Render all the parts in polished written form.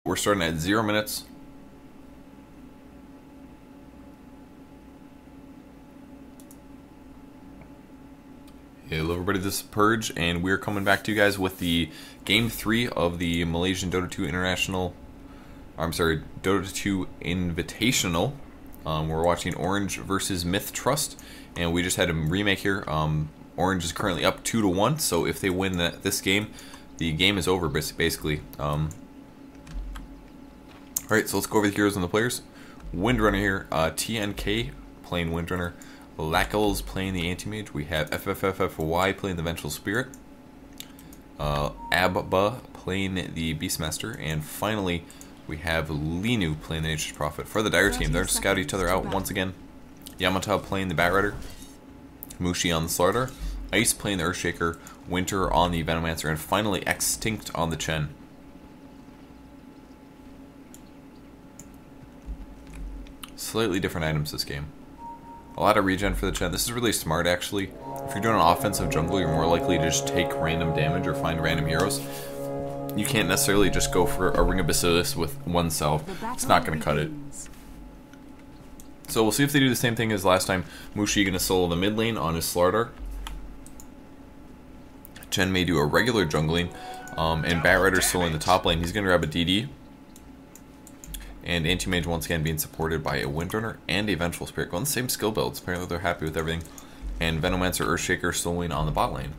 We're starting at 0 minutes. Hello everybody, this is Purge, and we're coming back to you guys with the Game 3 of the Malaysian Dota2 International, Dota2 Invitational. We're watching Orange versus MiTH.Trust, and we just had a remake here. Orange is currently up 2-1, so if they win this game, the game is over, basically. Alright, so let's go over the heroes and the players. Windrunner here, TNK playing Windrunner. Lackles playing the Anti-Mage. We have FFFFY playing the Vengeful Spirit. Abba playing the Beastmaster. And finally, we have Linu playing the Nature's Prophet. For the Dire team, they're going to scout each other out once again. Yamata playing the Batrider. Mushi on the Slardar. Ice playing the Earthshaker. Winter on the Venomancer. And finally, Extinct on the Chen. Slightly different items this game. A lot of regen for the Chen. This is really smart, actually. If you're doing an offensive jungle, you're more likely to just take random damage or find random heroes. You can't necessarily just go for a Ring of Basilisk with one cell. It's not going to cut it. So we'll see if they do the same thing as last time. Mushi going to solo the mid lane on his Slardar. Chen may do a regular jungling. And Batrider soloing the top lane. He's going to grab a DD. And Anti-Mage once again being supported by a Windrunner and a Vengeful Spirit. Going the same skill builds. Apparently they're happy with everything. And Venomancer Earthshaker soloing on the bot lane.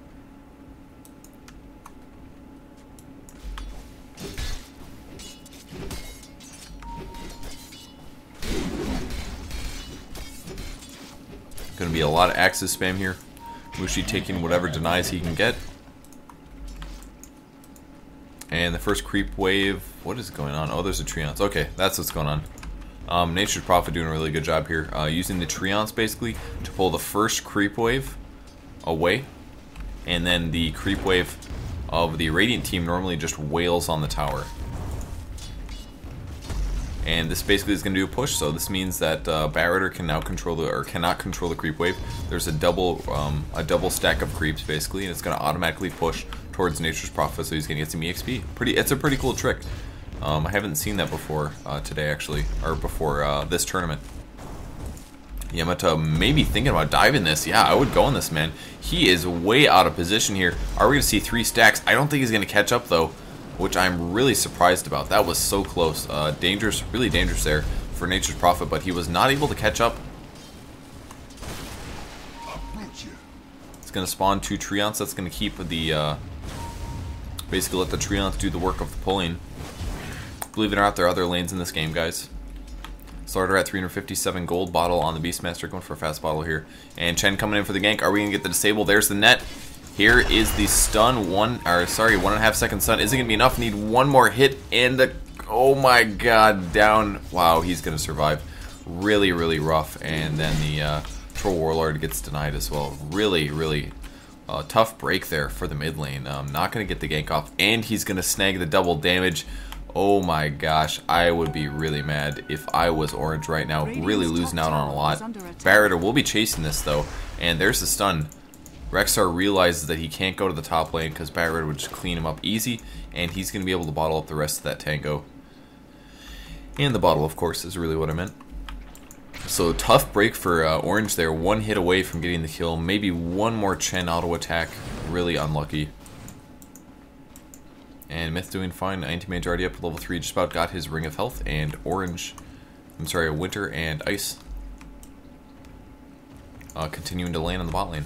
Going to be a lot of Axis spam here. Mushi taking whatever denies he can get. And the first creep wave, what is going on? Oh, there's a Treants. Okay, that's what's going on. Nature's Prophet doing a really good job here. Using the Treants, basically, to pull the first creep wave away. And then the creep wave of the Radiant team normally just wails on the tower. And this basically is going to do a push, so this means that Batrider can now control cannot control the creep wave. There's a double stack of creeps, basically, and it's going to automatically push towards Nature's Prophet, so he's going to get some EXP. It's a pretty cool trick. I haven't seen that before today, actually, or before this tournament. Yamata maybe thinking about diving this. Yeah, I would go on this, man. He is way out of position here. Are we going to see 3 stacks? I don't think he's going to catch up, though, which I'm really surprised about. That was so close. Dangerous, really dangerous there for Nature's Prophet, but he was not able to catch up. It's going to spawn 2 Treants. That's going to keep the... basically let the Treants do the work of the pulling. Believe it or not, there are other lanes in this game, guys. Slardar at 357 gold. Bottle on the Beastmaster, going for a fast bottle here. And Chen coming in for the gank. Are we going to get the disable? There's the net. Here is the stun. 1.5 second stun. Is it going to be enough? Need one more hit and the... Oh my god, down. Wow, he's going to survive. Really, really rough. And then the Troll Warlord gets denied as well. Really, really... tough break there for the mid lane. Not going to get the gank off, and he's going to snag the double damage. Oh my gosh, I would be really mad if I was Orange right now. Really losing out on a lot. Batrider will be chasing this though, and there's the stun. Rexar realizes that he can't go to the top lane because Batrider would just clean him up easy, and he's going to be able to bottle up the rest of that tango. And the bottle, of course, is really what I meant. So tough break for Orange there. 1 hit away from getting the kill. Maybe one more Chen auto attack. Really unlucky. And Myth doing fine. Anti-Mage already up to level 3. Just about got his Ring of Health. And Winter and Ice continuing to land on the bot lane.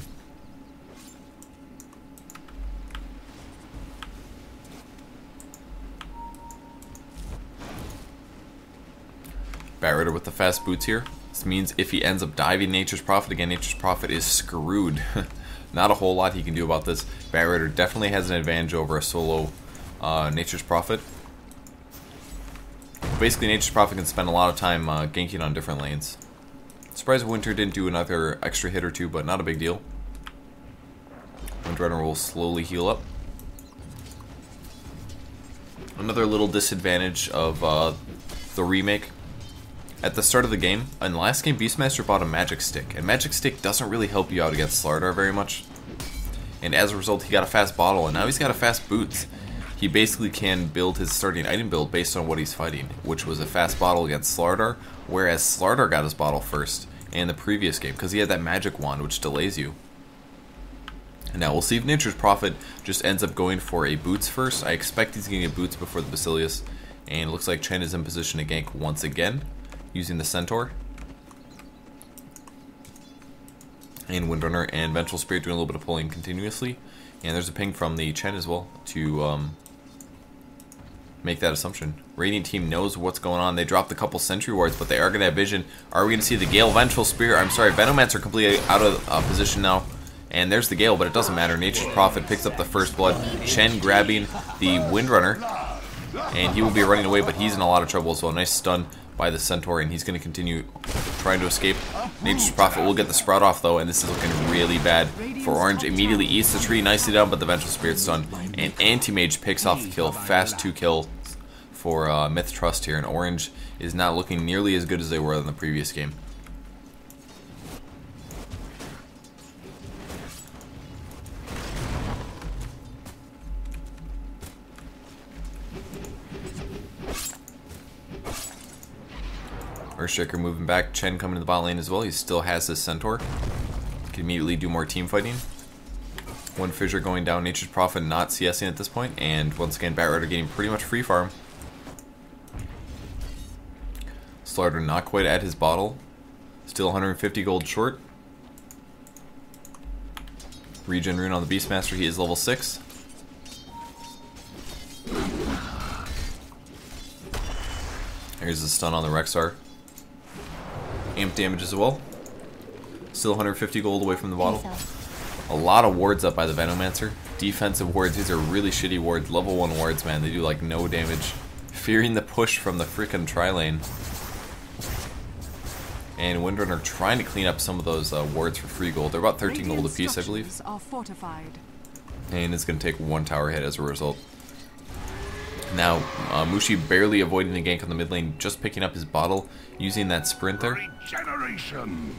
Batrider with the fast boots here. This means if he ends up diving Nature's Prophet, again, Nature's Prophet is screwed. Not a whole lot he can do about this. Batrider definitely has an advantage over a solo Nature's Prophet. Basically, Nature's Prophet can spend a lot of time ganking on different lanes. Surprised Winter didn't do another extra hit or 2, but not a big deal. Windrunner will slowly heal up. Another little disadvantage of the remake. At the start of the game, in the last game, Beastmaster bought a Magic Stick, and Magic Stick doesn't really help you out against Slardar very much. And as a result, he got a fast bottle, and now he's got a fast boots. he basically can build his starting item build based on what he's fighting, which was a fast bottle against Slardar, whereas Slardar got his bottle first in the previous game because he had that magic wand which delays you. And now we'll see if Nature's Prophet just ends up going for a boots first. I expect he's going to get boots before the Basilius, and it looks like Chen is in position to gank once again using the Centaur. And Windrunner and Vengeful Spirit doing a little bit of pulling continuously. And there's a ping from the Chen as well to make that assumption. Radiant team knows what's going on. They dropped a couple sentry wards, but they are going to have vision. Are we going to see the Gale? Vengeful Spirit, I'm sorry, Venomancer completely out of position now. And there's the Gale, but it doesn't matter. Nature's Prophet picks up the first blood. Chen grabbing the Windrunner, and he will be running away, but he's in a lot of trouble as well. Nice stun by the Centaur, and he's going to continue trying to escape. Nature's Prophet will get the Sprout off, though, and this is looking really bad for Orange. Immediately eats the tree nicely down, but the Vengeful Spirit's stun. And Anti-Mage picks off the kill. Fast 2 kills for MiTH.Trust here, and Orange is not looking nearly as good as they were in the previous game. Earthshaker moving back. Chen coming to the bot lane as well. He still has his Centaur. Can immediately do more team fighting. One Fissure going down. Nature's Prophet not CSing at this point. And once again, Batrider getting pretty much free farm. Slardar not quite at his bottle. Still 150 gold short. Regen rune on the Beastmaster. He is level 6. Here's the stun on the Rexar. Amp damage as well. Still 150 gold away from the bottle. A lot of wards up by the Venomancer. Defensive wards. These are really shitty wards. Level 1 wards, man. They do like no damage. Fearing the push from the frickin' tri-lane. And Windrunner trying to clean up some of those wards for free gold. They're about 13 gold apiece, I believe. And it's going to take 1 tower hit as a result. Now, Mushi barely avoiding the gank on the mid lane, just picking up his bottle, using that sprinter.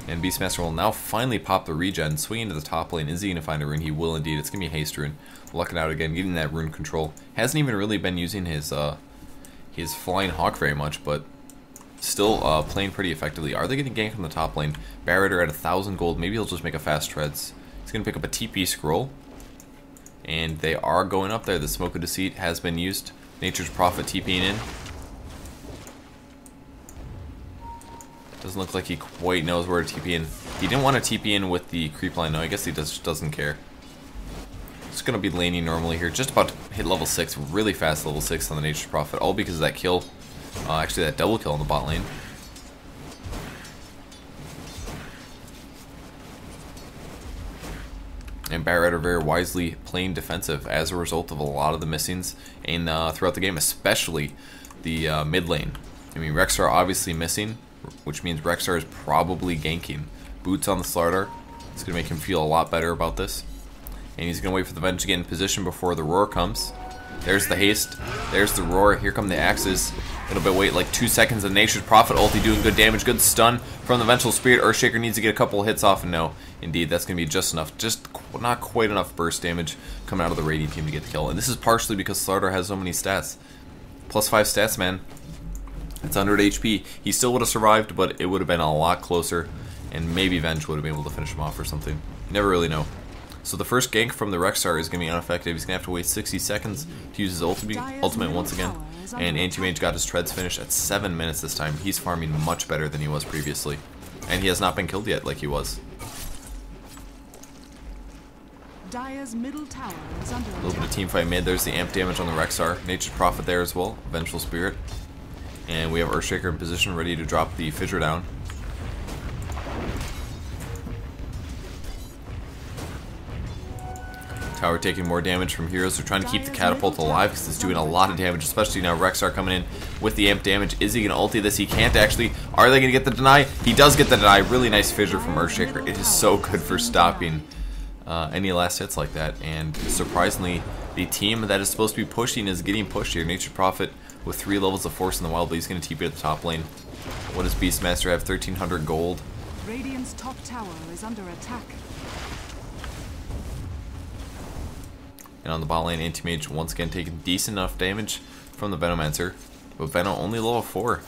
And Beastmaster will now finally pop the regen, swinging to the top lane. Is he going to find a rune? He will indeed. It's going to be a haste rune. Lucking out again, getting that rune control. Hasn't even really been using his Flying Hawk very much, but still playing pretty effectively. Are they going to gank on the top lane? Batrider at 1,000 gold. Maybe he'll just make a fast treads. He's going to pick up a TP scroll. And they are going up there. The Smoke of Deceit has been used. Nature's Prophet TPing in. Doesn't look like he quite knows where to TP in. He didn't want to TP in with the creep line. No, I guess he doesn't care. Just going to be laning normally here. Just about to hit level 6. Really fast level 6 on the Nature's Prophet. All because of that kill. Actually, that double kill on the bot lane. And Batrider very wisely playing defensive as a result of a lot of the missings throughout the game, especially the mid lane. I mean, Rexar obviously missing, which means Rexar is probably ganking. Boots on the Slardar. It's going to make him feel a lot better about this. And he's going to wait for the Venge to get in position before the Roar comes. There's the haste. There's the Roar. Here come the axes. It'll be wait like 2 seconds. The Nature's Prophet ulti doing good damage. Good stun from the Vengeful Spirit. Earthshaker needs to get a couple hits off, and no, indeed, that's going to be just enough. Just not quite enough burst damage coming out of the Radiant team to get the kill. And this is partially because Slardar has so many stats. +5 stats, man. It's 100 HP. He still would have survived, but it would have been a lot closer. And maybe Venge would have been able to finish him off or something. You never really know. So the first gank from the Rexar is going to be ineffective. He's going to have to wait 60 seconds to use his ultimate once again. And Anti-Mage got his treads finished at 7 minutes this time. He's farming much better than he was previously. And he has not been killed yet like he was. Dire's middle tower is under a little bit of team fight mid. There's the amp damage on the Rexar. Nature's Prophet there as well. Vengeful Spirit. And we have Earthshaker in position ready to drop the Fissure down. Tower taking more damage from heroes. They're trying to keep the catapult alive because it's doing a lot of damage, especially now Rexar coming in with the amp damage. Is he going to ulti this? He can't actually. Are they going to get the deny? He does get the deny. Really nice Fissure from Earthshaker. It is so good for stopping any last hits like that. And surprisingly, the team that is supposed to be pushing is getting pushed here. Nature's Prophet with 3 levels of force in the wild, but he's going to TP at the top lane. What does Beastmaster have? 1,300 gold. Radiant's top tower is under attack. And on the bot lane, Anti-Mage once again taking decent enough damage from the Venomancer. But Venom only level 4.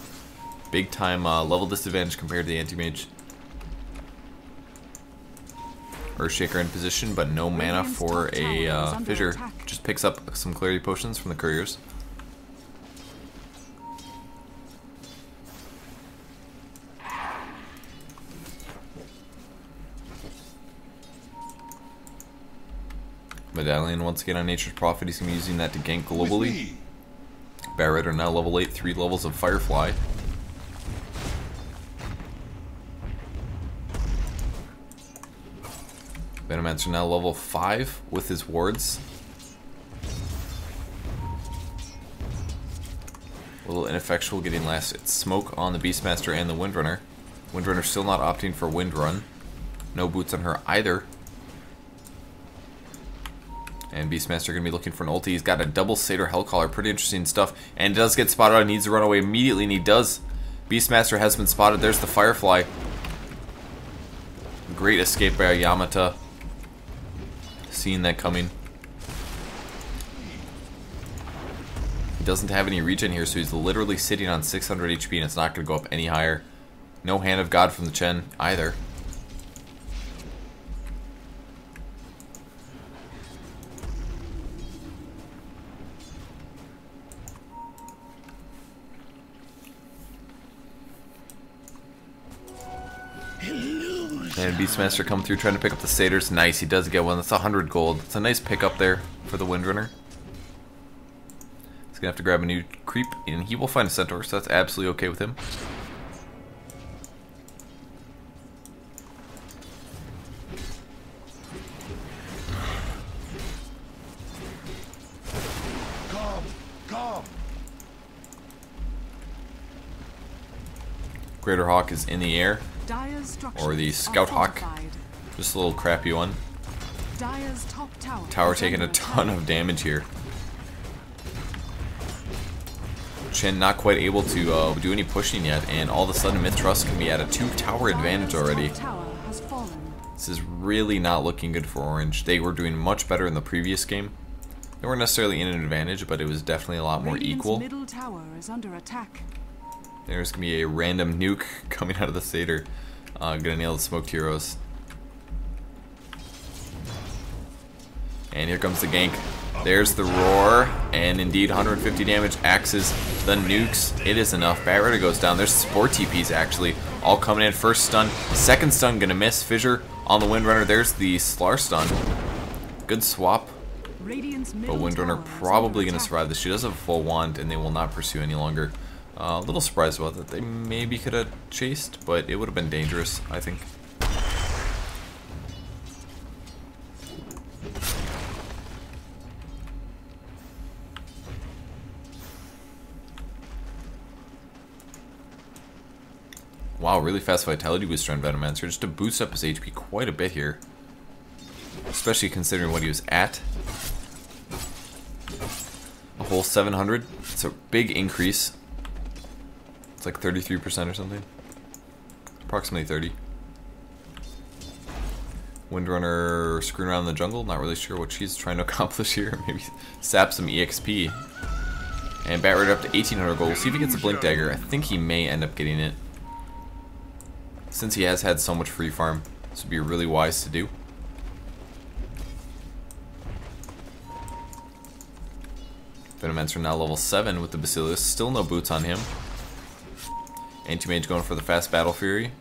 Big time level disadvantage compared to the Anti-Mage. Earthshaker in position, but no mana for a Fissure. Just picks up some Clarity Potions from the Couriers. Medallion once again on Nature's Prophet. He's going to be using that to gank globally. Barret are now level 8, 3 levels of Firefly. Venomancer now level 5 with his wards. A little ineffectual getting last smoke on the Beastmaster and the Windrunner. Windrunner still not opting for Windrun. No boots on her either. And Beastmaster going to be looking for an ulti. He's got a double Satyr Hellcaller. Pretty interesting stuff. And does get spotted out. Needs to run away immediately, and he does. Beastmaster has been spotted. There's the Firefly. Great escape by Yamata. Seeing that coming. He doesn't have any regen here, so he's literally sitting on 600 HP, and it's not going to go up any higher. No Hand of God from the Chen either. And Beastmaster come through trying to pick up the Satyrs. Nice, he does get one. That's 100 gold. It's a nice pickup there for the Windrunner. He's going to have to grab a new creep, and he will find a Centaur, so that's absolutely okay with him. Greater Hawk is in the air. Or the Scout Hawk. Just a little crappy one. Tower taking a ton of damage here. Chen not quite able to do any pushing yet, and all of a sudden MiTH.Trust can be at a 2-tower advantage already. This is really not looking good for Orange. They were doing much better in the previous game. They weren't necessarily in an advantage, but it was definitely a lot more equal. There's going to be a random nuke coming out of the Satyr. Gonna nail the smoked heroes. And here comes the gank. There's the roar. And indeed, 150 damage. Axes the nukes. It is enough. Barret goes down. There's support TPs actually. All coming in. First stun. Second stun gonna miss. Fissure on the Windrunner. There's the Slar stun. Good swap. But Windrunner probably gonna survive this. She does have a full wand, and they will not pursue any longer. A little surprised about that. They maybe could have chased, but it would have been dangerous, I think. Wow, really fast vitality booster on Venomancer, just to boost up his HP quite a bit here. Especially considering what he was at. A whole 700. It's a big increase. It's like 33% or something. Approximately 30. Windrunner screwing around in the jungle. Not really sure what she's trying to accomplish here. Maybe sap some EXP. And Barret up to 1800 gold. See if he gets a Blink Dagger. I think he may end up getting it. Since he has had so much free farm, this would be really wise to do. Venomancer now level 7 with the Basilius. Still no boots on him. Anti-Mage going for the fast Battle Fury.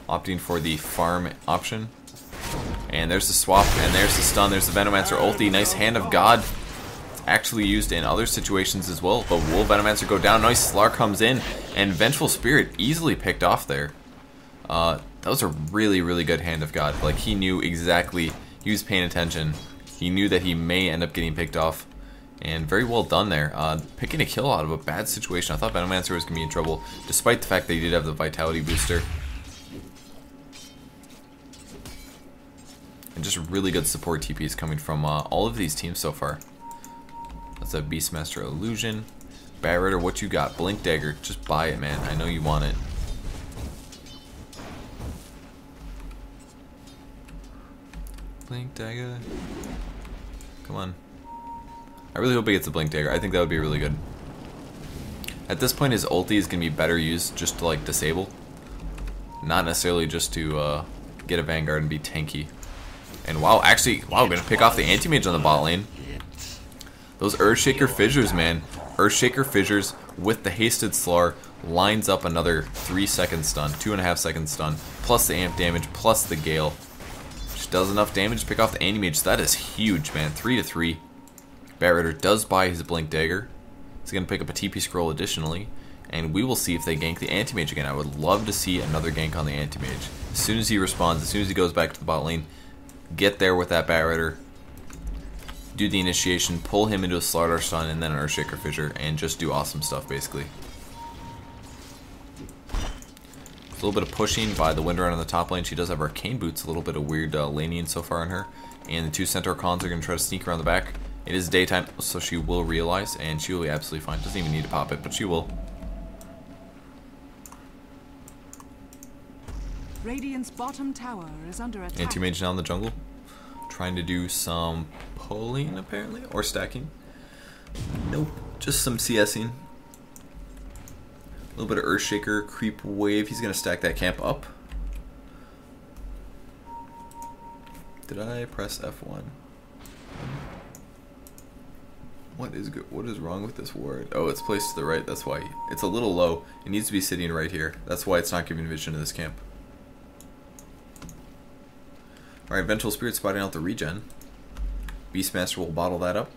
Opting for the farm option. And there's the swap, and there's the stun, there's the Venomancer ulti. Nice Hand of God. It's actually used in other situations as well, but will Venomancer go down? Nice Slar comes in, and Vengeful Spirit easily picked off there. That was a really, really good Hand of God. Like, he knew exactly, he was paying attention. He knew that he may end up getting picked off. And very well done there. Picking a kill out of a bad situation. I thought Venomancer was going to be in trouble, despite the fact that he did have the Vitality booster. And just really good support TPs coming from all of these teams so far. That's a Beastmaster Illusion. Barret, or what you got? Blink Dagger. Just buy it, man. I know you want it. Blink Dagger. Come on. I really hope he gets a Blink Dagger. I think that would be really good. At this point, his ulti is going to be better used just to, like, disable. Not necessarily just to get a Vanguard and be tanky. And wow, actually, wow, going to pick off the Anti-Mage on the bot lane. Those Earthshaker Fissures, man. Earthshaker Fissures with the Hasted Slar lines up another 3-second stun, 2.5 second stun, plus the amp damage, plus the Gale. Which does enough damage to pick off the Anti-Mage. So that is huge, man. 3-3. Batrider does buy his Blink Dagger. He's going to pick up a TP Scroll additionally. And we will see if they gank the Anti-Mage again. I would love to see another gank on the Anti-Mage. As soon as he responds, as soon as he goes back to the bot lane, get there with that Batrider, do the initiation, pull him into a Slardar stun, and then an Earthshaker Fissure, and just do awesome stuff, basically. A little bit of pushing by the Wind Run on the top lane. She does have Arcane Boots, a little bit of weird laning so far on her. And the two Centaur Cons are going to try to sneak around the back. It is daytime, so she will realize, and she will be absolutely fine. Doesn't even need to pop it, but she will. Radiant's bottom tower is under attack. Anti-Mage now in the jungle. Trying to do some pulling, apparently, or stacking. Nope, just some CSing. A little bit of Earthshaker, creep wave. He's going to stack that camp up. Did I press F1? What is wrong with this ward? Oh, it's placed to the right. That's why. It's a little low. It needs to be sitting right here. That's why it's not giving vision to this camp. Alright, Vengeful Spirit spotting out the regen. Beastmaster will bottle that up.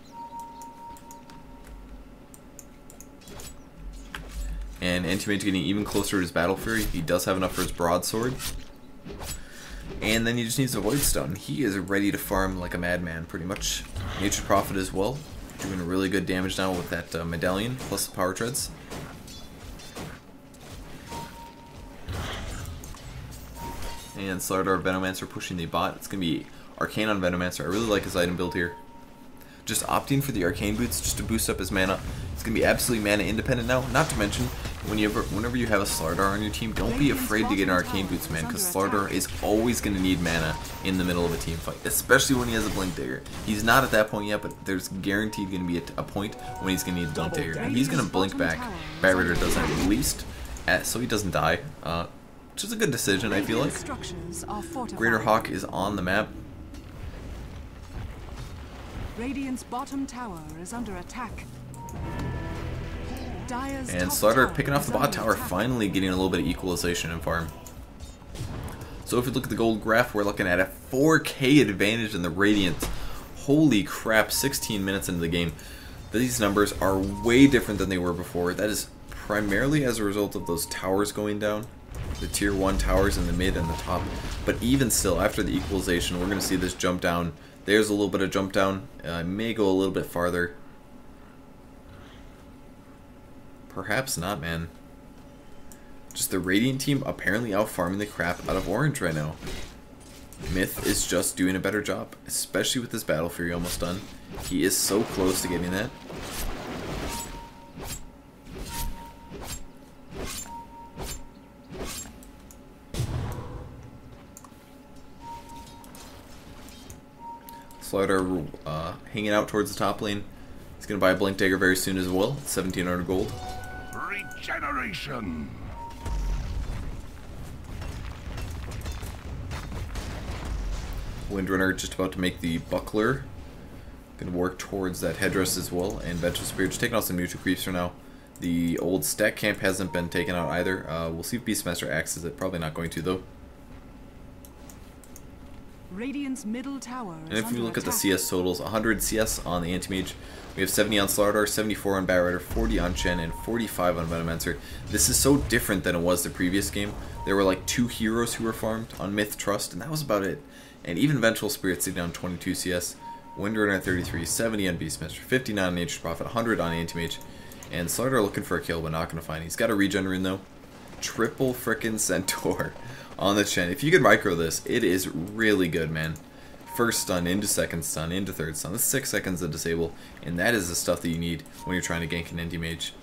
And Anti-Mage getting even closer to his Battle Fury. He does have enough for his Broadsword. And then he just needs a Void Stone. He is ready to farm like a madman, pretty much. Nature's Prophet as well. Doing really good damage now with that Medallion, plus the Power Treads. And Slardar Venomancer pushing the bot. It's going to be Arcane on Venomancer. I really like his item build here. Just opting for the Arcane Boots just to boost up his mana. It's going to be absolutely mana independent now. Not to mention, whenever you have a Slardar on your team, don't be afraid to get an Arcane Boots, man, because Slardar is always going to need mana in the middle of a team fight, especially when he has a Blink Dagger. He's not at that point yet, but there's guaranteed going to be a point when he's going to need Blink Dagger. And he's going to blink back. Batrider doesn't at least, so he doesn't die. Which is a good decision, I feel like. Greater Hawk is on the map. Radiant's bottom tower is under attack. And Slardar picking off the bot tower, finally getting a little bit of equalization in farm. So if you look at the gold graph, we're looking at a 4K advantage in the Radiant. Holy crap, 16 minutes into the game. These numbers are way different than they were before. That is primarily as a result of those towers going down. The tier 1 towers in the mid and the top. But even still, after the equalization, we're going to see this jump down. There's a little bit of jump down. I may go a little bit farther. Perhaps not, man. Just the Radiant team apparently out farming the crap out of Orange right now. Myth is just doing a better job, especially with this Battle Fury almost done. He is so close to getting that. Slardar hanging out towards the top lane. He's going to buy a Blink Dagger very soon as well. 1700 gold. Regeneration. Windrunner just about to make the buckler. Going to work towards that headdress as well. And Vengeful Spirit just taking out some neutral creeps for now. The old stack camp hasn't been taken out either. We'll see if Beastmaster axes it. Probably not going to though. Radiant's middle tower is and if we look at the attack. CS totals, 100 CS on the Anti-Mage. We have 70 on Slardar, 74 on Batrider, 40 on Chen, and 45 on Venomancer. This is so different than it was the previous game. There were like 2 heroes who were farmed on MiTH.Trust, and that was about it. And even Vengeful Spirit sitting on 22 CS. Windrunner at 33, 70 on Beastmaster, 59 on Nature's Prophet, 100 on Anti-Mage. And Slardar looking for a kill, but not going to find it. He's got a regen rune though. Triple frickin' Centaur on the Chen. If you can micro this, it is really good, man. First stun, into second stun, into third stun. That's 6 seconds to disable, and that is the stuff that you need when you're trying to gank an Anti-Mage.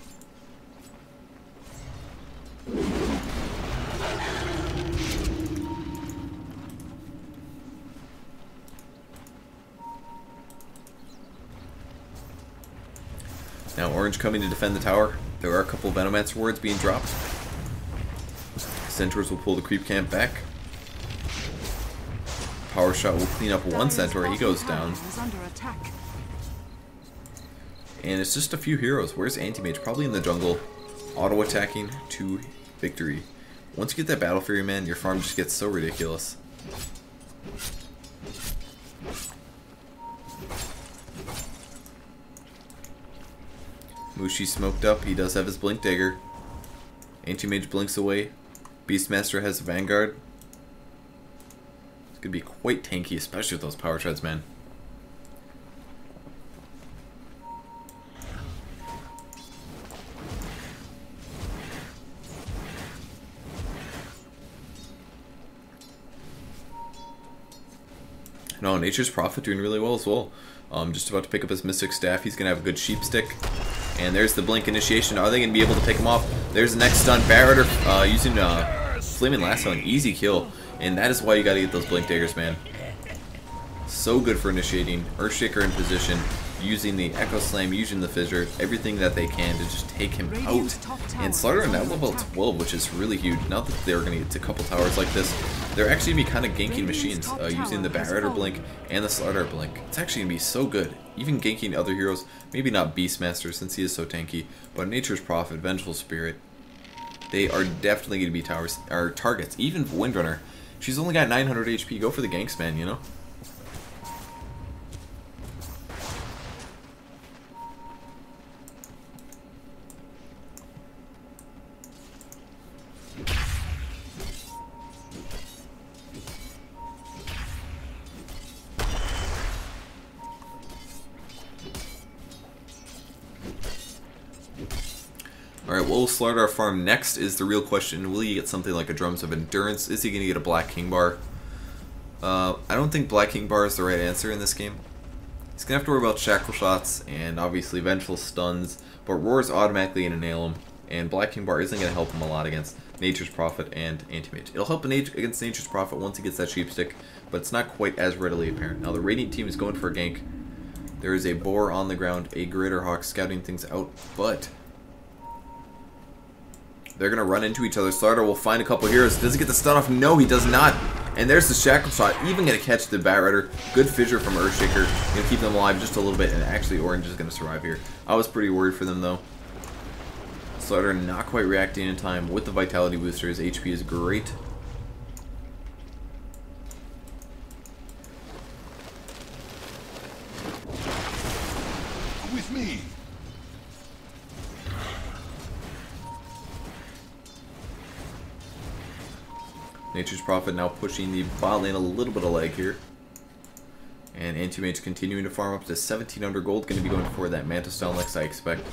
Now Orange coming to defend the tower. There are a couple Venomancer wards being dropped. Centaurs will pull the creep camp back. Power shot will clean up one Centaur. He goes down. And it's just a few heroes. Where's Anti-Mage? Probably in the jungle. Auto-attacking to victory. Once you get that Battle Fury, man, your farm just gets so ridiculous. Mushi smoked up. He does have his Blink Dagger. Anti-Mage blinks away. Beastmaster has Vanguard. It's going to be quite tanky, especially with those power treads, man. No, Nature's Prophet doing really well as well. Just about to pick up his Mystic Staff. He's going to have a good Sheep Stick. And there's the Blink Initiation. Are they going to be able to pick him off? There's the next stun. Barretter using Flaming Lasso, an easy kill. And that is why you got to get those Blink Daggers, man. So good for initiating. Earthshaker in position. Using the Echo Slam, using the Fissure. Everything that they can to just take him out. And Slaughter now level 12, which is really huge. Now that they're going to get to a couple towers like this, they're actually going to be kind of ganking machines. Using the Barretter Blink and the Slaughter Blink. It's actually going to be so good. Even ganking other heroes. Maybe not Beastmaster since he is so tanky. But Nature's Prophet, Vengeful Spirit. They are definitely going to be targets. Even Windrunner. She's only got 900 HP. Go for the ganks, man, you know? Alright, we'll slaughter our farm next is the real question. Will he get something like a Drums of Endurance? Is he going to get a Black King Bar? I don't think Black King Bar is the right answer in this game. He's going to have to worry about Shackle Shots and obviously Vengeful Stuns, but Roar is automatically going to nail him, and Black King Bar isn't going to help him a lot against Nature's Prophet and Anti-Mage. It'll help against Nature's Prophet once he gets that Sheep Stick, but it's not quite as readily apparent. Now the Radiant team is going for a gank. There is a Boar on the ground, a Greater Hawk scouting things out, but they're going to run into each other. Slaughter will find a couple heroes. Does he get the stun off? No, he does not. And there's the Shackle Shot. Even going to catch the Batrider. Good Fissure from Earthshaker. Going to keep them alive just a little bit. And actually, Orange is going to survive here. I was pretty worried for them, though. Slaughter not quite reacting in time with the Vitality Booster. His HP is great. With me. Nature's Prophet now pushing the bot lane a little bit of lag here. And Anti-Mage continuing to farm up to 1700 gold. Going to be going for that Mantis style next, I expect.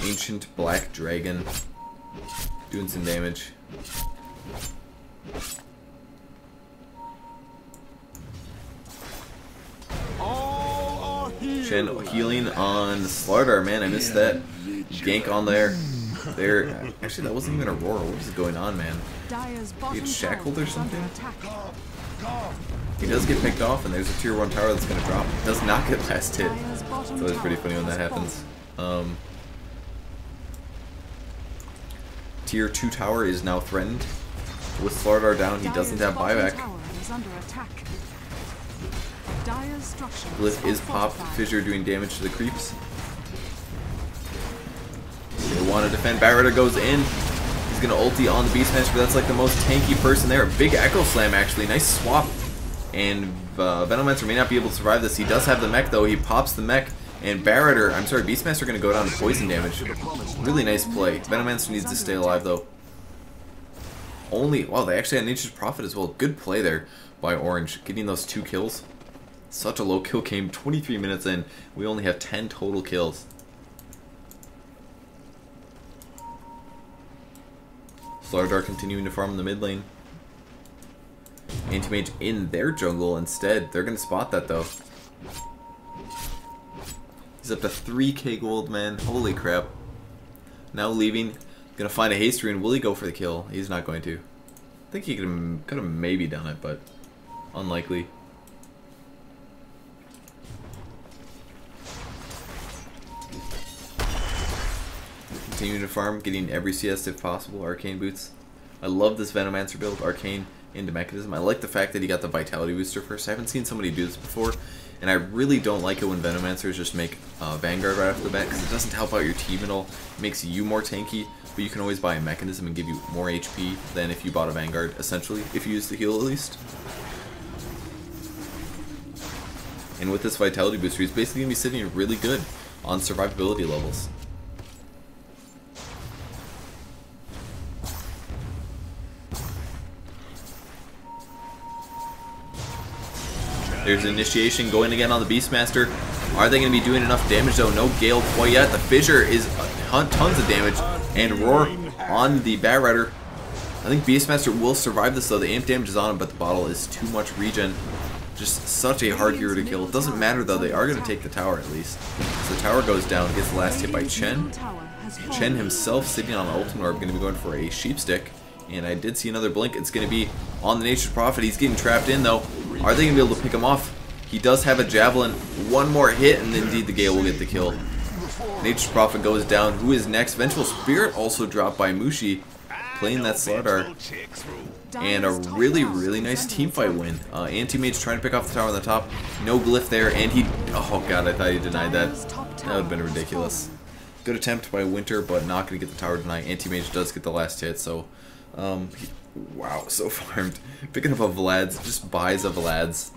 Ancient Black Dragon. Doing some damage. Shen healing on Slaughter. Man, I missed that. Gank on there. Actually, that wasn't even a roar. What is going on, man? He gets shackled or something? He does get picked off, and there's a tier 1 tower that's going to drop. It does not get last hit. So it's pretty funny when that happens. Tier 2 tower is now threatened. With Slaughter down, he doesn't have buyback. Glyph is popped. Fissure doing damage to the creeps. They want to defend. Barretter goes in. He's going to ulti on the Beastmaster, but that's like the most tanky person there. Big Echo Slam, actually. Nice swap. And Venomancer may not be able to survive this. He does have the mech, though. He pops the mech. And Beastmaster going to go down to poison damage. Really nice play. Venomancer needs to stay alive, though. Wow, they actually had Nature's Prophet as well. Good play there by Orange. Getting those 2 kills. Such a low kill game. 23 minutes in. We only have 10 total kills. Slardar continuing to farm in the mid lane. Anti-Mage in their jungle instead. They're going to spot that, though. He's up to 3k gold, man. Holy crap. Now leaving. Going to find a haste rune. Will he go for the kill? He's not going to. I think he could have maybe done it, but unlikely. continuing to farm, getting every CS if possible. Arcane boots. I love this Venomancer build, Arcane into Mechanism. I like the fact that he got the Vitality booster first. I haven't seen somebody do this before, and I really don't like it when Venomancers just make Vanguard right off the bat, because it doesn't help out your team at all. It makes you more tanky, but you can always buy a Mechanism and give you more HP than if you bought a Vanguard, essentially, if you use the heal at least. And with this Vitality booster, he's basically going to be sitting really good on survivability levels. There's initiation going again on the Beastmaster. Are they going to be doing enough damage though? No Gale quite yet. The Fissure is tons of damage. And Roar on the Bat Rider. I think Beastmaster will survive this though. The amp damage is on him, but the bottle is too much regen. Just such a hard hero to kill. It doesn't matter though. They are going to take the tower at least. So the tower goes down, gets the last hit by Chen. Chen himself sitting on the Ultimate Orb, going to be going for a Sheep Stick. And I did see another blink. It's going to be on the Nature's Prophet. He's getting trapped in though. Are they going to be able to pick him off? He does have a Javelin. One more hit and indeed the Gale will get the kill. Nature's Prophet goes down. Who is next? Vengeful Spirit also dropped by Mushi, playing that Slardar. And a really, really nice teamfight win. Anti-Mage trying to pick off the tower on the top. No glyph there, and he... Oh god, I thought he denied that. That would have been ridiculous. Good attempt by Winter, but not going to get the tower tonight. Anti-Mage does get the last hit, so... wow, so farmed. Picking up a Vlad's, just buys a Vlad's.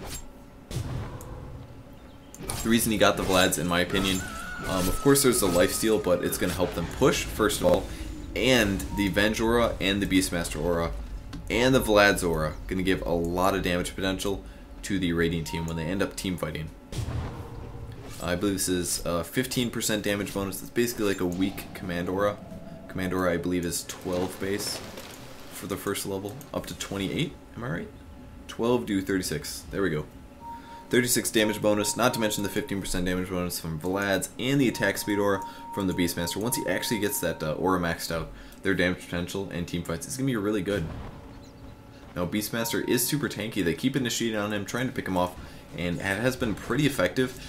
The reason he got the Vlad's, in my opinion, of course there's the lifesteal, but it's going to help them push, first of all, and the Venge Aura, and the Beastmaster Aura, and the Vlad's Aura, going to give a lot of damage potential to the Radiant team when they end up team fighting. I believe this is 15% damage bonus. It's basically like a weak Command Aura. Command Aura, I believe, is 12 base for the first level, up to 28, am I right? 12 to 36, there we go. 36 damage bonus, not to mention the 15% damage bonus from Vlad's and the attack speed aura from the Beastmaster. Once he actually gets that aura maxed out, their damage potential and team fights is going to be really good. Now Beastmaster is super tanky. They keep initiating on him, trying to pick him off, and it has been pretty effective.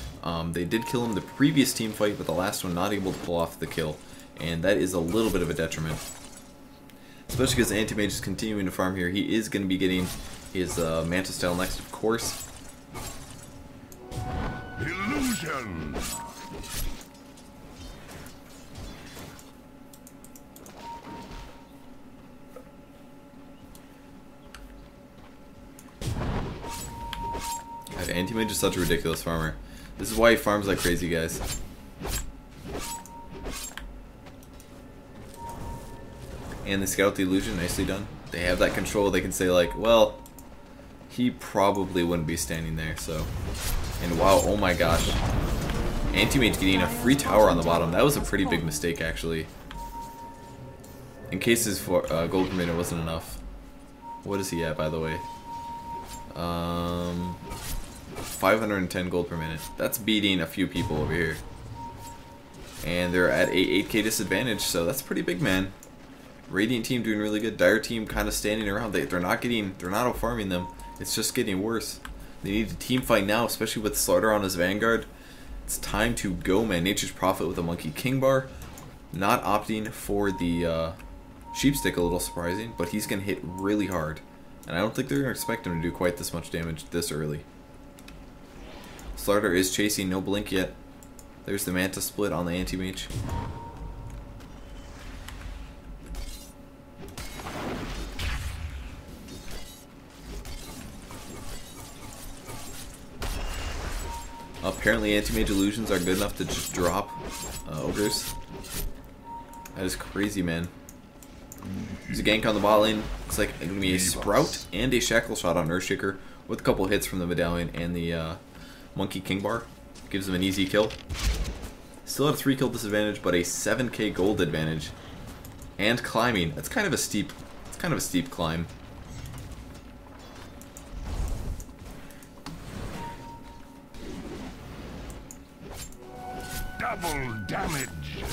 They did kill him the previous team fight, but the last one not able to pull off the kill, and that is a little bit of a detriment. Especially because Anti-Mage is continuing to farm here. He is going to be getting his Manta style next, of course. Illusion. God, Anti-Mage is such a ridiculous farmer. This is why he farms like crazy, guys. And they scout the illusion, nicely done. They have that control. They can say like, well, he probably wouldn't be standing there, so. And wow, oh my gosh. Anti-Mage getting a free tower on the bottom. That was a pretty big mistake, actually. In case his gold per minute wasn't enough. What is he at, by the way? 510 gold per minute. That's beating a few people over here. And they're at a 8k disadvantage, so that's pretty big, man. Radiant team doing really good. Dire team kind of standing around. They're not out-farming them. It's just getting worse. They need to team fight now, especially with Slardar on his Vanguard. It's time to go, man. Nature's Prophet with a Monkey King Bar. Not opting for the Sheep Stick, a little surprising, but he's going to hit really hard. And I don't think they're going to expect him to do quite this much damage this early. Slardar is chasing, no blink yet. There's the Manta split on the Anti-Mage. Apparently Anti-Mage illusions are good enough to just drop ogres. That is crazy, man. There's a gank on the bot lane. Looks like it's going to be a Sprout and a Shackle Shot on Earthshaker with a couple hits from the Medallion and the Monkey King Bar. Gives him an easy kill. Still at a 3 kill disadvantage, but a 7k gold advantage. And climbing. That's kind of a steep climb. Double damage.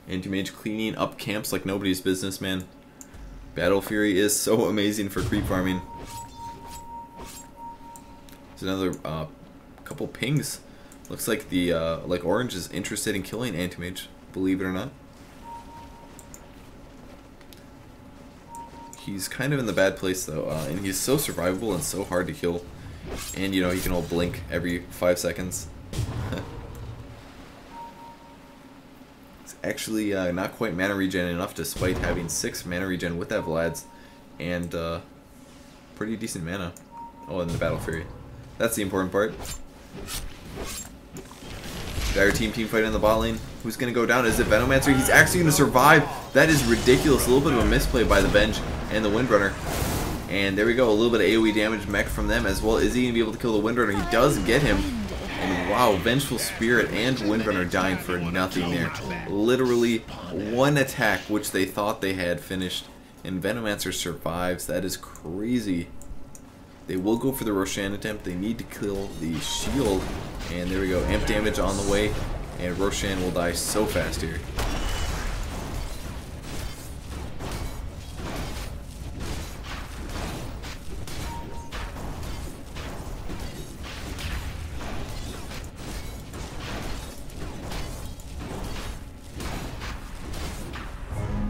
Anti-Mage cleaning up camps like nobody's business, man. Battle Fury is so amazing for creep farming. There's another couple pings. Looks like the like Orange is interested in killing Anti-Mage. believe it or not. He's kind of in the bad place though, and he's so survivable and so hard to kill. And you know, he can hold blink every 5 seconds. It's actually not quite mana regen enough despite having 6 mana regen with that Vlad's and pretty decent mana. Oh, and the Battle Fury. That's the important part. Dire team fight in the bot lane. Who's going to go down? Is it Venomancer? He's actually going to survive. That is ridiculous. A little bit of a misplay by the Venge and the Windrunner. And there we go. A little bit of AoE damage mech from them as well. Is he going to be able to kill the Windrunner? He does get him. And wow, Vengeful Spirit and Windrunner dying for nothing there. Literally one attack which they thought they had finished. And Venomancer survives. That is crazy. They will go for the Roshan attempt. They need to kill the shield. And there we go. Amp damage on the way. And Roshan will die so fast here.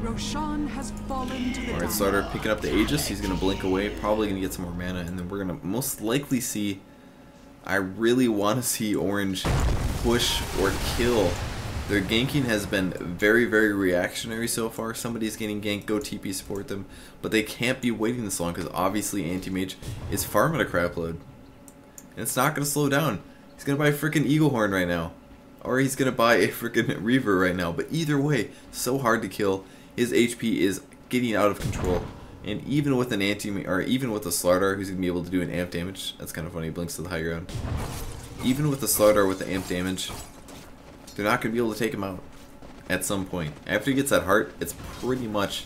Roshan has fallen to the Alright, starter picking up the Aegis. He's going to blink away. Probably going to get some more mana. And then we're going to most likely see... I really want to see Orange push or kill. Their ganking has been very, very reactionary so far. Somebody's getting ganked, go TP support them. But they can't be waiting this long because obviously Anti-Mage is farming a crap load. And it's not going to slow down. He's going to buy a freaking Eagle Horn right now. Or he's going to buy a freaking Reaver right now. But either way, so hard to kill. His HP is getting out of control. And even with an even with a Slardar who's going to be able to do an amp damage, that's kind of funny, he blinks to the high ground. Even with the Slardar with the amp damage, they're not going to be able to take him out at some point. After he gets that heart, it's pretty much,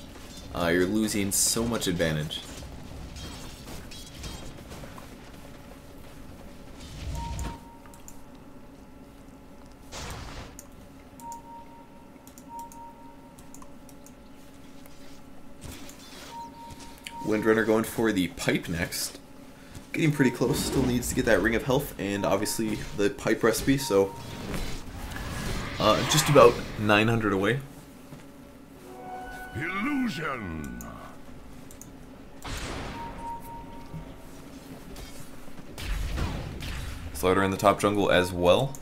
you're losing so much advantage. Windrunner going for the pipe next. Getting pretty close. Still needs to get that Ring of Health and obviously the pipe recipe, so just about 900 away. Illusion. Slaughter in the top jungle as well.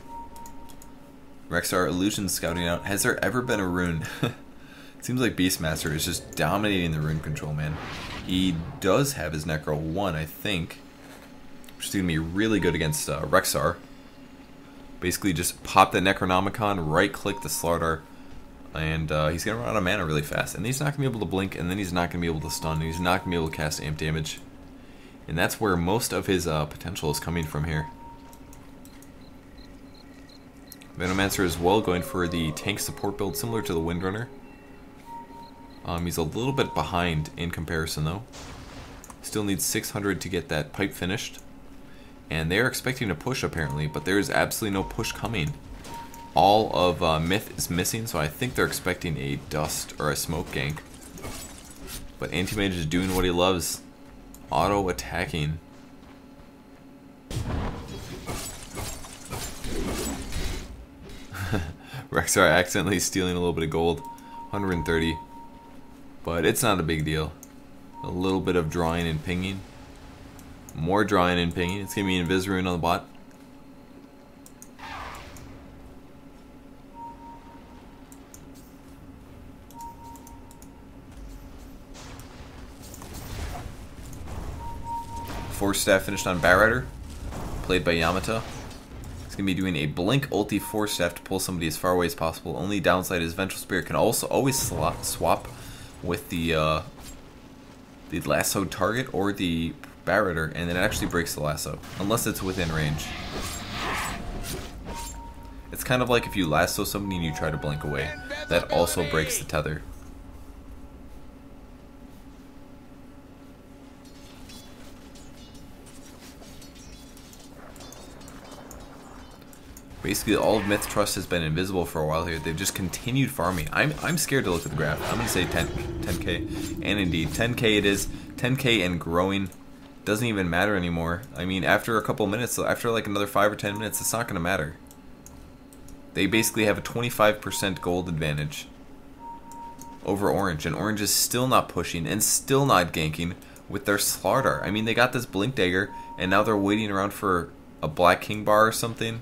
Rexar Illusion scouting out. Has there ever been a rune? It seems like Beastmaster is just dominating the rune control, man. He does have his Necro 1, I think, which is going to be really good against Rexar. Basically just pop the Necronomicon, right-click the Slardar, and he's going to run out of mana really fast. And he's not going to be able to blink, and then he's not going to be able to stun, and he's not going to be able to cast amp damage. And that's where most of his potential is coming from here. Venomancer as well, going for the tank support build, similar to the Windrunner. He's a little bit behind in comparison though. Still needs 600 to get that pipe finished. And they're expecting a push apparently, but there's absolutely no push coming. All of Myth is missing, so I think they're expecting a dust or a smoke gank. But Anti-Mage is doing what he loves. Auto attacking. Rexar accidentally stealing a little bit of gold. 130. But it's not a big deal. A little bit of drawing and pinging. More drawing and pinging. It's going to be Invis-Rune on the bot. Force Staff finished on Batrider, played by Yamata. He's going to be doing a Blink ulti Force Staff to pull somebody as far away as possible. Only downside is Vengeful Spirit can also always swap with the lassoed target or the Batrider, and then it actually breaks the lasso, unless it's within range. It's kind of like if you lasso somebody and you try to blink away. That also breaks the tether. Basically, all of MiTH.Trust has been invisible for a while here. They've just continued farming. I'm scared to look at the graph. I'm going to say 10k. And indeed, 10k it is. 10k and growing. Doesn't even matter anymore. I mean, after a couple minutes, after like another 5 or 10 minutes, it's not going to matter. They basically have a 25% gold advantage over Orange, and Orange is still not pushing and still not ganking with their Slardar. I mean, they got this Blink Dagger, and now they're waiting around for a Black King Bar or something,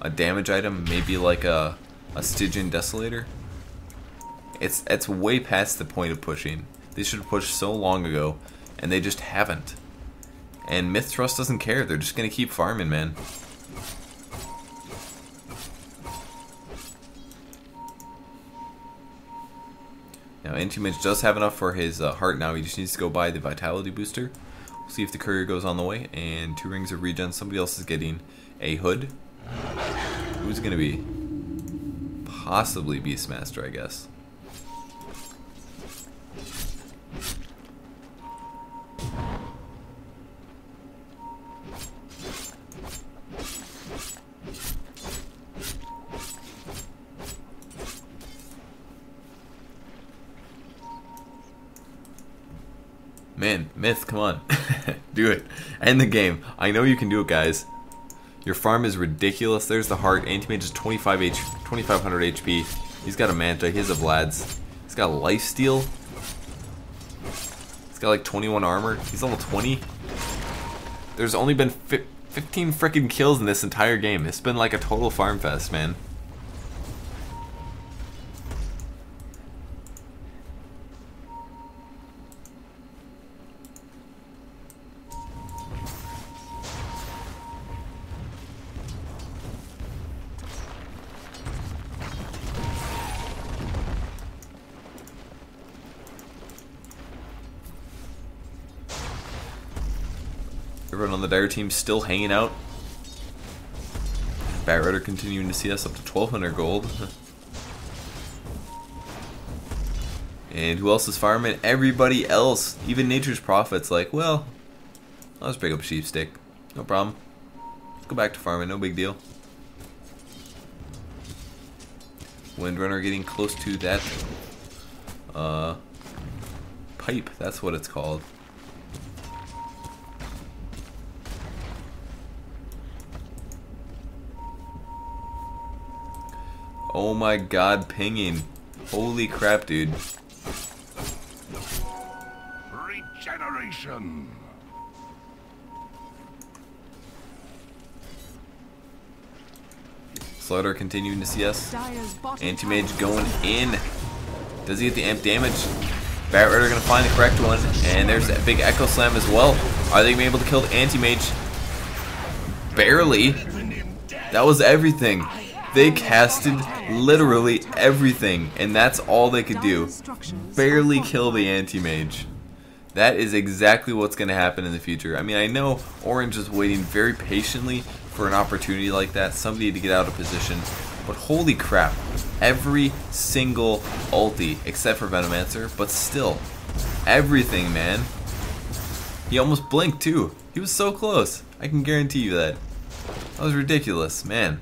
a damage item, maybe like a Stygian Desolator. It's way past the point of pushing. They should have pushed so long ago, and they just haven't. And MiTH.Trust doesn't care. They're just gonna keep farming, man. Now, Anti-Mage does have enough for his heart now. He just needs to go buy the Vitality Booster. We'll see if the Courier goes on the way. And 2 Rings of Regen. Somebody else is getting a Hood. Who's going to be? Possibly Beastmaster, I guess. Man, Myth, come on. Do it. End the game. I know you can do it, guys. Your farm is ridiculous. There's the heart. Anti-Mage is 2500 HP. He's got a Manta. He has a Vlad's. He's got a Lifesteal. He's got like 21 armor. He's level 20. There's only been 15 freaking kills in this entire game. It's been like a total farm fest, man. Everyone on the Dire team still hanging out. Batrider continuing to see us up to 1200 gold. And who else is farming? Everybody else. Even Nature's Prophet's like, well, I'll just pick up a sheep stick. No problem. Let's go back to farming, no big deal. Windrunner getting close to that pipe, that's what it's called. Oh my god, pinging. Holy crap, dude. Regeneration. Slaughter continuing to see us. Anti-Mage going in. Does he get the amp damage? Batrider gonna find the correct one. And there's that big Echo Slam as well. Are they gonna be able to kill the Anti-Mage? Barely. That was everything. They casted literally everything, and that's all they could do. Barely kill the Anti-Mage. That is exactly what's going to happen in the future. I mean, I know Orange is waiting very patiently for an opportunity like that, somebody to get out of position, but holy crap, every single ulti, except for Venomancer, but still, everything, man. He almost blinked too. He was so close. I can guarantee you that. That was ridiculous, man.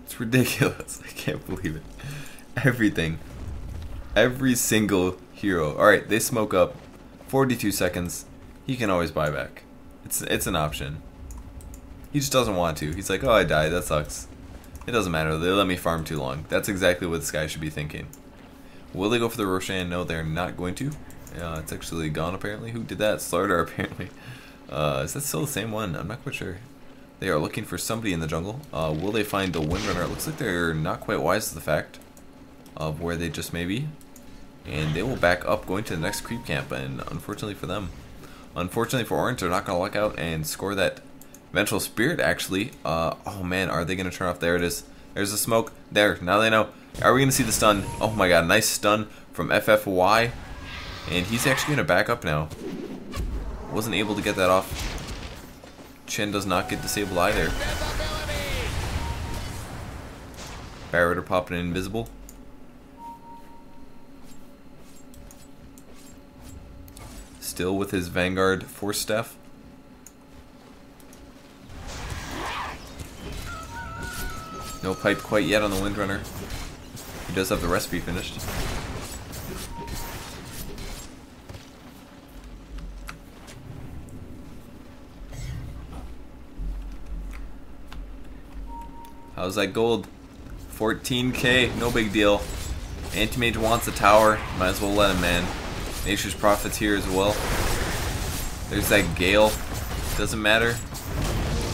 It's ridiculous. I can't believe it. Everything. Every single hero. Alright, they smoke up. 42 seconds. He can always buy back. It's an option. He just doesn't want to. He's like, oh, I died. That sucks. It doesn't matter. They let me farm too long. That's exactly what this guy should be thinking. Will they go for the Roshan? No, they're not going to. It's actually gone, apparently. Who did that? Slardar, apparently. Is that still the same one? I'm not quite sure. They are looking for somebody in the jungle. Will they find the Windrunner? It looks like they're not quite wise to the fact of where they just may be. And they will back up going to the next creep camp. And unfortunately for them, unfortunately for Orange, they're not going to luck out and score that Vengeful Spirit, actually. Oh man, are they going to turn off? There it is. There's the smoke. There, now they know. Are we going to see the stun? Oh my god, nice stun from FFY. And he's actually going to back up now. Wasn't able to get that off. Chen does not get disabled either. Batrider popping in invisible. Still with his Vanguard Force Staff. No pipe quite yet on the Windrunner. He does have the recipe finished. How's that gold? 14k, no big deal. Anti-Mage wants a tower, might as well let him, man. Nature's Prophet's here as well. There's that Gale, doesn't matter.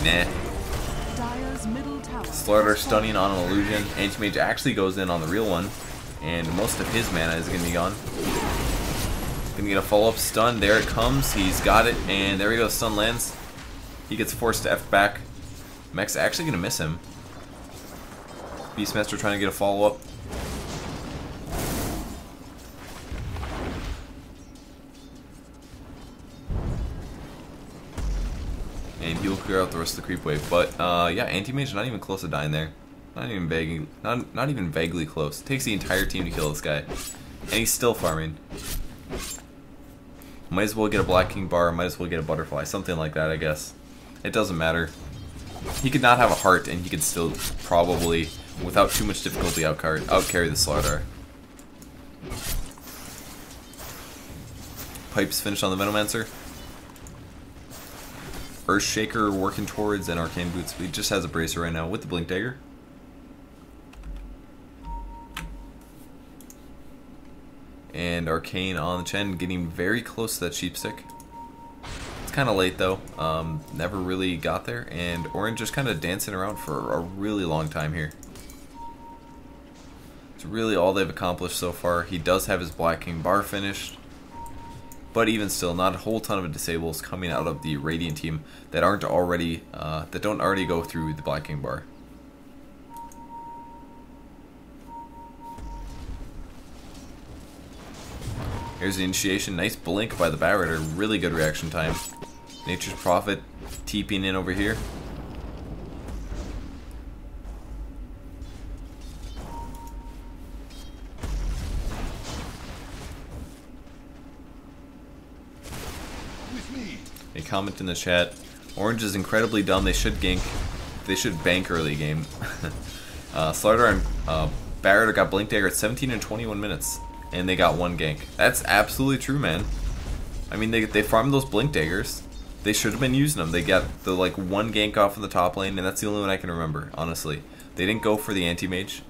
Nah. Slaughter stunning on an illusion. Anti-Mage actually goes in on the real one, and most of his mana is going to be gone. Gonna get a follow-up stun, there it comes, he's got it, and there we go, stun lands. He gets forced to F back. Mech's actually going to miss him. Beastmaster trying to get a follow-up. And he'll clear out the rest of the creep wave. But yeah, Anti-Mage not even close to dying there. Not even vaguely close. It takes the entire team to kill this guy. And he's still farming. Might as well get a Black King bar, might as well get a butterfly, something like that, I guess. It doesn't matter. He could not have a heart, and he could still probably, without too much difficulty, outcarry the Slardar. Pipes finished on the Venomancer. Earthshaker working towards an Arcane Boots. He just has a Bracer right now with the Blink Dagger. And Arcane on the Chen, getting very close to that Sheepstick. It's kind of late though, never really got there, and Orange just kind of dancing around for a really long time here. It's really all they've accomplished so far. He does have his Black King bar finished, but even still, not a whole ton of disables coming out of the Radiant team that aren't already, that don't already go through the Black King bar. Here's the initiation. Nice blink by the Batrider. Really good reaction time. Nature's Prophet TPing in over here. A comment in the chat. Orange is incredibly dumb. They should gank. They should bank early game. Slardar and Batrider got Blink Dagger at 17 and 21 minutes. And they got one gank. That's absolutely true, man. I mean, they farmed those Blink Daggers. They should have been using them. They got the like one gank off in the top lane, and that's the only one I can remember, honestly. They didn't go for the Anti-Mage.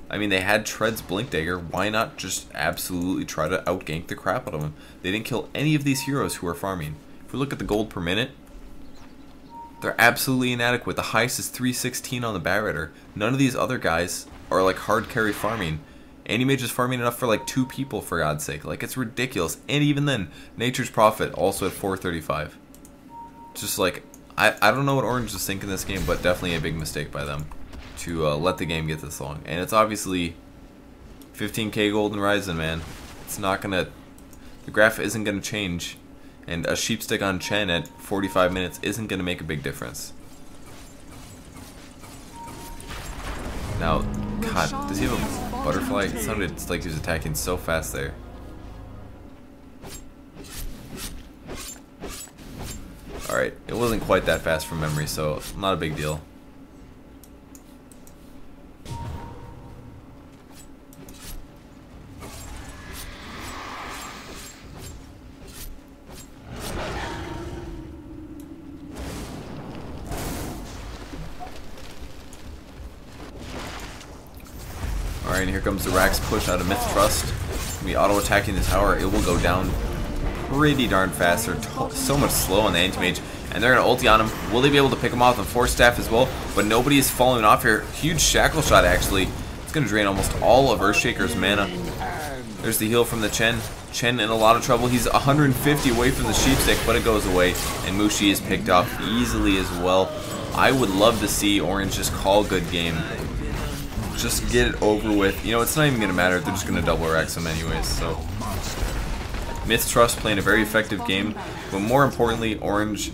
I mean, they had Tread's Blink Dagger. Why not just absolutely try to outgank the crap out of them? They didn't kill any of these heroes who are farming. If we look at the gold per minute, they're absolutely inadequate. The highest is 316 on the Batrider. None of these other guys are like hard carry farming. Anti-Mage is farming enough for like 2 people, for God's sake. Like, it's ridiculous. And even then, Nature's Prophet also at 435. Just like, I don't know what Orange is thinking this game, but definitely a big mistake by them to let the game get this long. And it's obviously 15k gold and rising, man. It's not gonna, the graph isn't gonna change. And a Sheepstick on Chen at 45 minutes isn't gonna make a big difference. Now, God, does he have a butterfly? It sounded like he was attacking so fast there. Alright, it wasn't quite that fast from memory, so not a big deal. Alright, and here comes the Rax push out of MiTH.Trust. We auto-attacking the tower. It will go down pretty darn fast. They're so much slow on the Anti-Mage. And they're going to ulti on him. Will they be able to pick him off with Force Staff as well? But nobody is following off here. Huge Shackle Shot, actually. It's going to drain almost all of Earthshaker's mana. There's the heal from the Chen. Chen in a lot of trouble. He's 150 away from the Sheepstick, but it goes away. And Mushi is picked off easily as well. I would love to see Orange just call good game. Just get it over with. You know, it's not even going to matter. They're just going to double Rax him anyways, so. MiTH.Trust playing a very effective game, but more importantly, Orange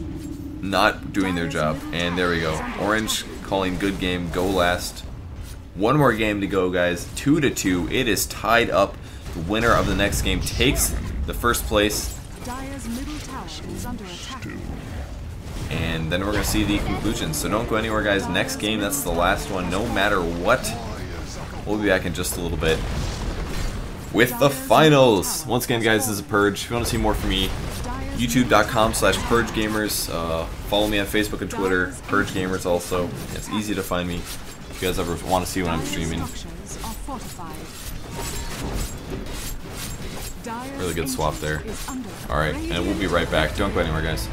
not doing their job. And there we go. Orange calling good game, go last. One more game to go, guys. 2-2. It is tied up. The winner of the next game takes the first place. And then we're going to see the conclusion. So don't go anywhere, guys. Next game, that's the last one, no matter what. We'll be back in just a little bit with the finals. Once again, guys, this is Purge. If you want to see more from me, youtube.com/PurgeGamers. Follow me on Facebook and Twitter, PurgeGamers also. It's easy to find me. If you guys ever want to see when I'm Dire's streaming. structures are fortified. Dire's Really good swap there. ancient is under Alright, and we'll be right back. Don't go anywhere, guys.